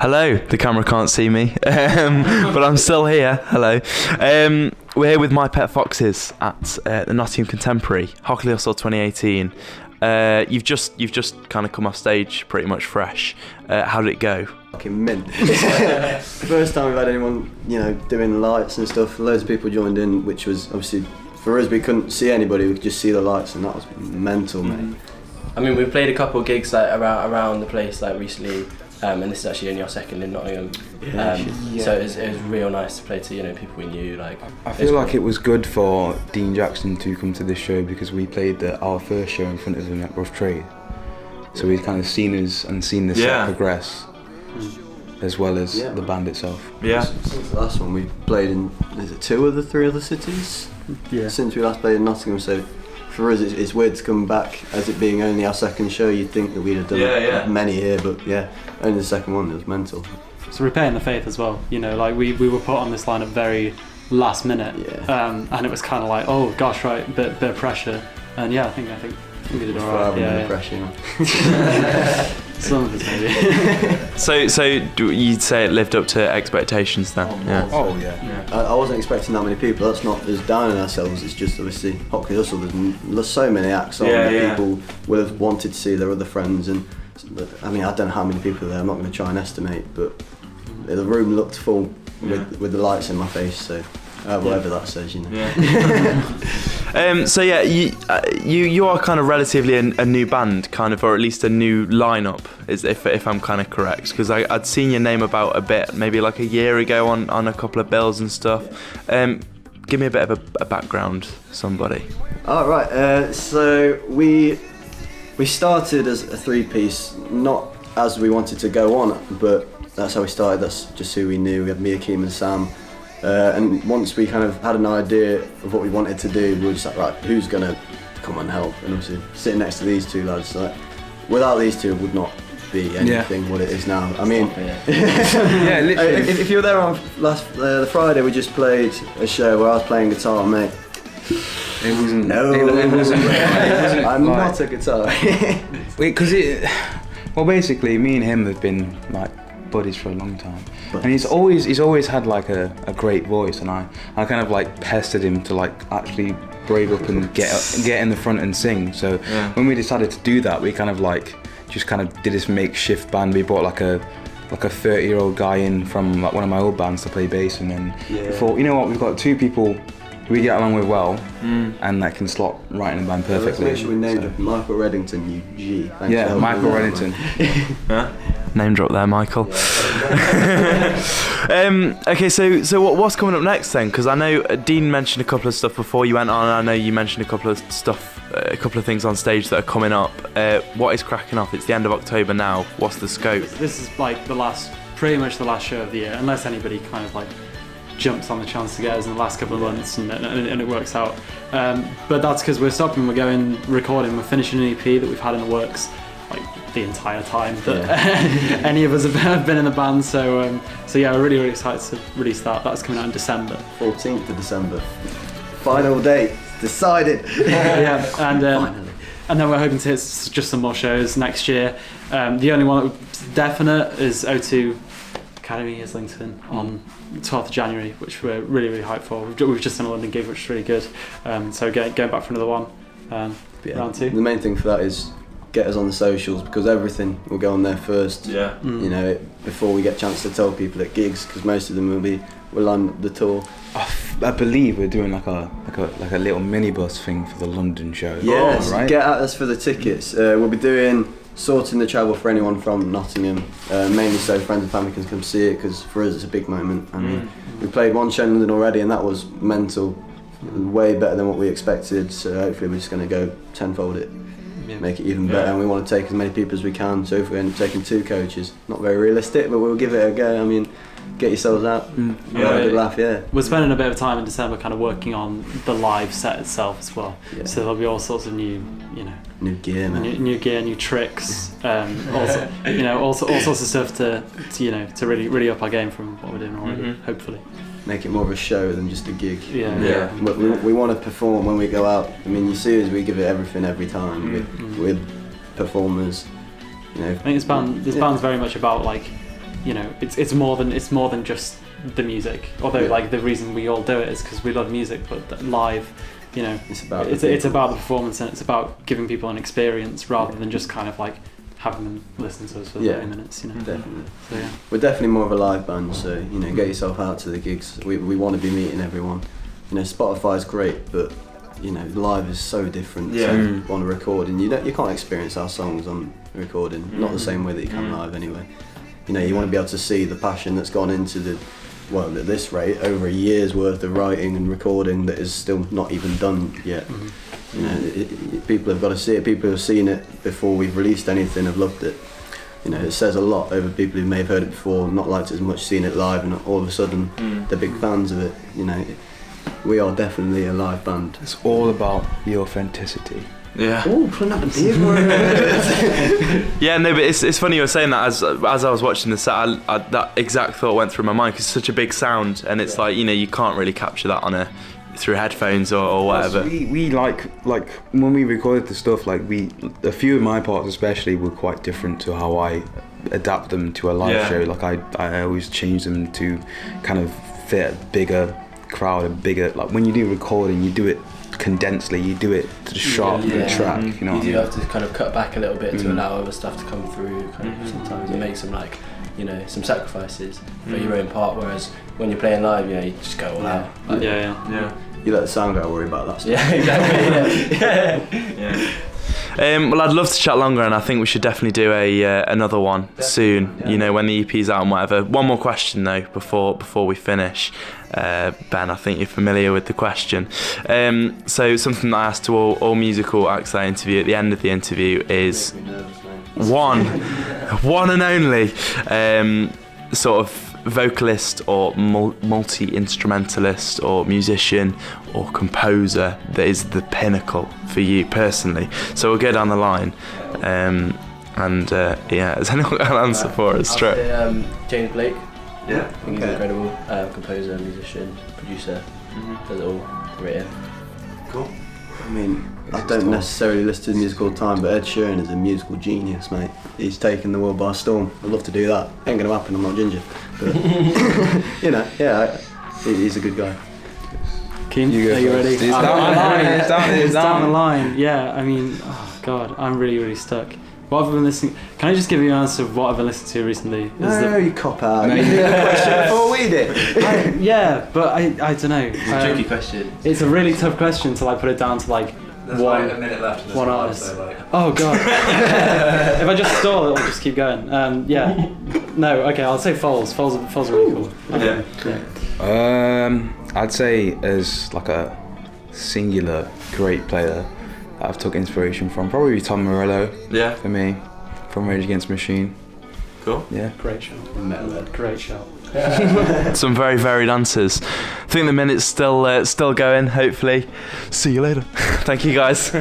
Hello, the camera can't see me, but I'm still here. Hello. We're here with My Pet Fauxes at the Nottingham Contemporary, Hockley Hustle 2018. You've just kind of come off stage pretty much fresh. How did it go? Fucking mint. First time we've had anyone, doing lights and stuff. Loads of people joined in, which was obviously, for us, we couldn't see anybody, we could just see the lights, and that was mental, mate. I mean, we've played a couple of gigs around the place recently, and this is actually only our second in Nottingham. So it was real nice to play to people we knew. I feel like it was good for Dean Jackson to come to this show because we played our first show in front of him at Rough Trade. So we'd kind of seen the set progress, as well as the band itself. Yeah. Since the last one we played in, is it 2 of the 3 other cities? Yeah. Since we last played in Nottingham, so for us it's weird to come back as it being only our second show. You'd think that we'd have done many here, but only the second one. It was mental. So repaying the faith as well, we were put on this lineup very last minute, and it was kind of like, oh gosh, right, bit of pressure, and I think we did alright. Pressure. Some of us maybe. So you'd say it lived up to expectations then? I wasn't expecting that many people. That's not us down on ourselves. It's just obviously Hockley Hustle. There's so many acts on that people would have wanted to see their other friends, and I mean I don't know how many people are there. I'm not going to try and estimate, but the room looked full with the lights in my face. So whatever that says, So you are kind of relatively a new band, kind of, or at least a new lineup, if I'm kind of correct, because I'd seen your name about a bit, maybe like a year ago on a couple of bills and stuff. Give me a bit of a background, somebody. All right. So we started as a 3-piece, not as we wanted to go on, but that's how we started. That's just who we knew. We had me, Akeem and Sam. And once we kind of had an idea of what we wanted to do, we were just like, right, who's going to come and help? And obviously sitting next to these two lads, without these two it would not be anything what it is now. I mean, literally. If you were there on the Friday, we just played a show where I was playing guitar, mate. It wasn't. No, it wasn't. I'm not a guitar. Basically, me and him have been buddies for a long time, and he's always had a great voice, and I kind of pestered him to actually brave up and get in the front and sing. So when we decided to do that, we kind of just did this makeshift band. We brought a 30-year-old guy in from one of my old bands to play bass, and then we thought, you know what, we've got 2 people we get along with well, and that can slot right in the band perfectly. Let's make sure we named Michael Reddington, UG. Michael Reddington. Name drop there, Michael. Okay, so what's coming up next then? Because I know Dean mentioned a couple of stuff before you went on. I know you mentioned a couple of things on stage that are coming up. What is cracking off? It's the end of October now. What's the scope? This is pretty much the last show of the year, unless anybody kind of jumps on the chance to get us in the last couple of months and it works out. But that's because we're stopping, we're going recording, we're finishing an EP that we've had in the works the entire time that any of us have been in the band. So we're really, really excited to release that. That's coming out in December. 14th of December. Final date. Decided. And then we're hoping to hit just some more shows next year. The only one that's definite is O2 Academy Islington on 12th of January, which we're really, really hyped for. We've just done a London gig, which is really good. So going back for another one, round 2. The main thing for that is get us on the socials, because everything will go on there first. Before we get a chance to tell people at gigs, because most of them will on the tour. I believe we're doing like a little minibus thing for the London show. Yes, right? Get at us for the tickets. We'll be doing sorting the travel for anyone from Nottingham, mainly so friends and family can come see it, because for us it's a big moment. I mean, we played one show in London already and that was mental, way better than what we expected, so hopefully we're just going to go tenfold it, make it even better, and we want to take as many people as we can. So if we end up taking 2 coaches, not very realistic, but we'll give it a go. I mean, get yourselves out, have a good laugh. We're spending a bit of time in December kind of working on the live set itself as well, so there'll be all sorts of new gear, man. New gear, new tricks, also, all sorts of stuff to really up our game from what we're doing already, hopefully. Make it more of a show than just a gig. But we want to perform when we go out. I mean, you see us, we give it everything every time. We're performers. I think this band's very much about it's more than just the music. Although like the reason we all do it is because we love music, but live, it's about the performance, and it's about giving people an experience rather than just kind of like having them listen to us for 30 minutes. Definitely. So yeah. We're definitely more of a live band, so get yourself out to the gigs. We want to be meeting everyone. Spotify's great, but live is so different. Yeah. So on a recording, you can't experience our songs on a recording, not the same way that you can live anyway. You want to be able to see the passion that's gone into at this rate, over a year's worth of writing and recording that is still not even done yet. People have got to see it. People who have seen it before we've released anything have loved it. It says a lot over people who may have heard it before, not liked it as much, seen it live, and all of a sudden they're big fans of it. We are definitely a live band. It's all about the authenticity. Yeah. Oh, pulling up a beer. Yeah, no, but it's funny you were saying that. As I was watching the set, that exact thought went through my mind, because it's such a big sound, and it's like you can't really capture that through headphones or whatever. We like when we recorded the stuff, like a few of my parts especially were quite different to how I adapt them to a live show. Like I always change them to kind of fit a bigger crowd, like when you do recording, you do it condensedly, you do it to sharpen the track. You do have to kind of cut back a little bit to allow other stuff to come through. Sometimes it makes some some sacrifices for your own part. Whereas when you're playing live, you just go all out. You let the sound guy worry about that stuff. Yeah, exactly. Well, I'd love to chat longer, and I think we should definitely do another one soon. When the EP's out and whatever. One more question though before we finish. Ben, I think you're familiar with the question. So something that I ask to all musical acts that I interview at the end of the interview is one and only sort of vocalist or multi-instrumentalist or musician or composer that is the pinnacle for you personally. So we'll go down the line. Has anyone got an answer for us? I'll say, James Blake. Yeah. I think he's incredible. Composer, musician, producer. Does it all. Written. Cool. I don't necessarily listen to music all the time, but Ed Sheeran is a musical genius, mate. He's taken the world by storm. I'd love to do that. Ain't gonna happen, I'm not ginger. But, he's a good guy. Keen, are you ready? It's down the line. Yeah, oh God, I'm really, really stuck. What have I been listening? Can I just give you an answer of what I've been listening to recently? No, you cop out. You did the question before we did. But I don't know. It's a tricky question. It's a really tough question to put it down to There's one. a minute left. One artist. Oh God. If I just stall, it'll just keep going. No. Okay. I'll say Fauxes. Fauxes are really cool. I'd say as like a singular great player that I've took inspiration from, probably Tom Morello. Yeah. For me, from Rage Against the Machine. Cool. Yeah. Great show. Great show. Some very varied answers. I think the minute's still going. Hopefully. See you later. Thank you guys.